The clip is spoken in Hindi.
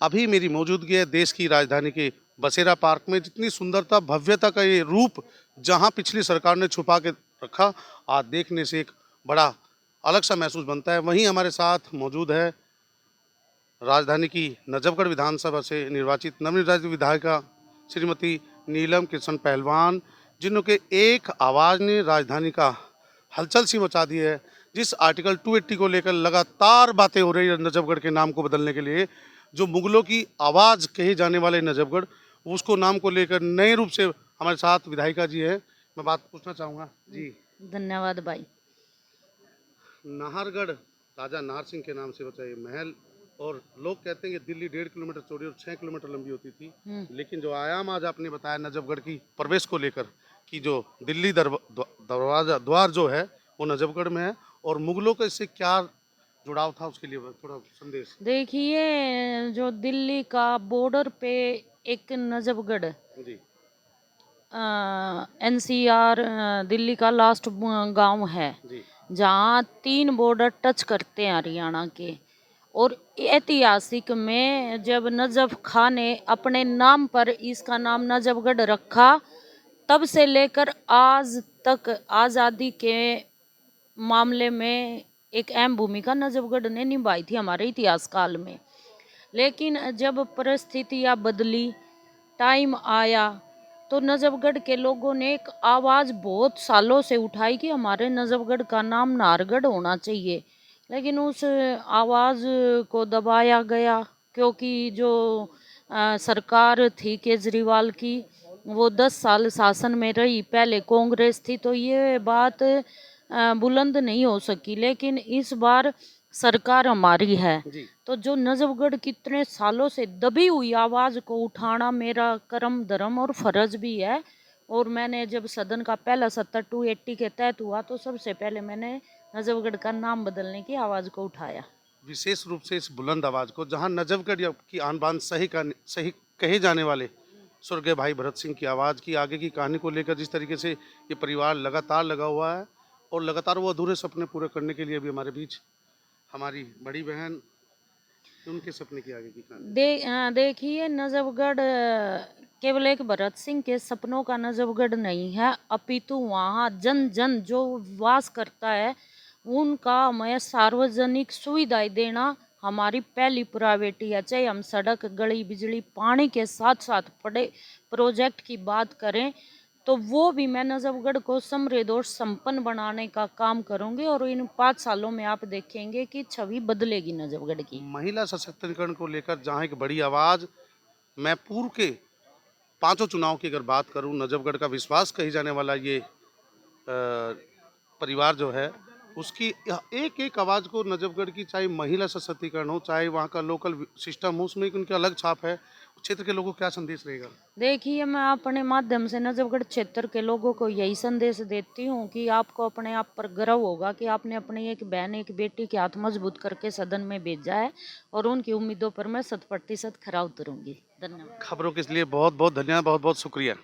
अभी मेरी मौजूदगी है देश की राजधानी के बसेरा पार्क में। जितनी सुंदरता भव्यता का ये रूप जहां पिछली सरकार ने छुपा के रखा, आज देखने से एक बड़ा अलग सा महसूस बनता है। वहीं हमारे साथ मौजूद है राजधानी की नजफगढ़ विधानसभा से निर्वाचित नवनिर्वाचित विधायिका श्रीमती नीलम किशन पहलवान, जिन्हों के एक आवाज़ ने राजधानी का हलचल सी मचा दी है। जिस आर्टिकल 280 को लेकर लगातार बातें हो रही है नजफगढ़ के नाम को बदलने के लिए, जो मुगलों की आवाज़ कहे जाने वाले नजफगढ़, उसको नाम को लेकर नए रूप से हमारे साथ विधायिका जी है। मैं बात पूछना चाहूँगा जी। धन्यवाद भाई। नाहरगढ़ राजा नाहर सिंह के नाम से बचा ये महल, और लोग कहते हैं कि दिल्ली 1.5 किलोमीटर चौड़ी और 6 किलोमीटर लंबी होती थी। लेकिन जो आयाम आज आपने बताया नजफगढ़ की प्रवेश को लेकर, कि जो दिल्ली दरवाजा द्वार जो है वो नजफगढ़ में है, और मुगलों का इससे क्या जुड़ाव था उसके लिए थोड़ा संदेश। देखिए, जो दिल्ली का बॉर्डर पे एक नजफगढ़ जी एनसीआर दिल्ली का लास्ट गांव है, जी जहाँ 3 बॉर्डर टच करते हैं हरियाणा के। और ऐतिहासिक में जब नजफ खां ने अपने नाम पर इसका नाम नजफगढ़ रखा, तब से लेकर आज तक आज़ादी के मामले में एक अहम भूमिका नजफगढ़ ने निभाई थी हमारे इतिहास काल में। लेकिन जब परिस्थितियाँ बदली, टाइम आया, तो नजफगढ़ के लोगों ने एक आवाज़ बहुत सालों से उठाई कि हमारे नजफगढ़ का नाम नाहरगढ़ होना चाहिए। लेकिन उस आवाज़ को दबाया गया, क्योंकि जो सरकार थी केजरीवाल की, वो 10 साल शासन में रही। पहले कांग्रेस थी, तो ये बात बुलंद नहीं हो सकी। लेकिन इस बार सरकार हमारी है, जी तो जो नजफगढ़ कितने सालों से दबी हुई आवाज़ को उठाना मेरा कर्म धर्म और फर्ज भी है। और मैंने जब सदन का पहला सत्र 280 के तहत हुआ, तो सबसे पहले मैंने नजफगढ़ का नाम बदलने की आवाज़ को उठाया। विशेष रूप से इस बुलंद आवाज़ को, जहां नजफगढ़ की आन बान सही कहे जाने वाले स्वर्गीय भाई भरत सिंह की आवाज़ की आगे की कहानी को लेकर जिस तरीके से ये परिवार लगातार लगा हुआ है, और लगातार वो अधूरे सपने पूरे करने के लिए भी हमारे बीच हमारी बड़ी बहन, उनके सपने की आगे की कहानी। देखिए, नजफगढ़ केवल एक भरत सिंह के सपनों का नजफगढ़ नहीं है, अपितु वहाँ जन जन जो वास करता है, उनका हमें सार्वजनिक सुविधाएं देना हमारी पहली प्रायोरिटी है। चाहे हम सड़क, गली, बिजली, पानी के साथ साथ बड़े प्रोजेक्ट की बात करें, तो वो भी मैं नजफगढ़ को समृद्ध और संपन्न बनाने का काम करूंगी। और इन 5 सालों में आप देखेंगे कि छवि बदलेगी नजफगढ़ की। महिला सशक्तिकरण को लेकर जहां एक बड़ी आवाज़, मैं पूर्व के पांचों चुनाव की अगर बात करूं, नजफगढ़ का विश्वास कही जाने वाला ये परिवार जो है, उसकी एक एक आवाज़ को नजफगढ़ की, चाहे महिला सशक्तिकरण हो, चाहे वहाँ का लोकल सिस्टम हो, उसमें एक उनकी अलग छाप है। क्षेत्र के लोगों को क्या संदेश रहेगा। देखिए, मैं अपने माध्यम से नजफगढ़ क्षेत्र के लोगों को यही संदेश देती हूँ कि आपको अपने आप पर गर्व होगा कि आपने अपनी एक बहन, एक बेटी के हाथ मजबूत करके सदन में भेजा है, और उनकी उम्मीदों पर मैं 100% खरा उतरूंगी। धन्यवाद। खबरों के लिए बहुत बहुत धन्यवाद, बहुत बहुत शुक्रिया।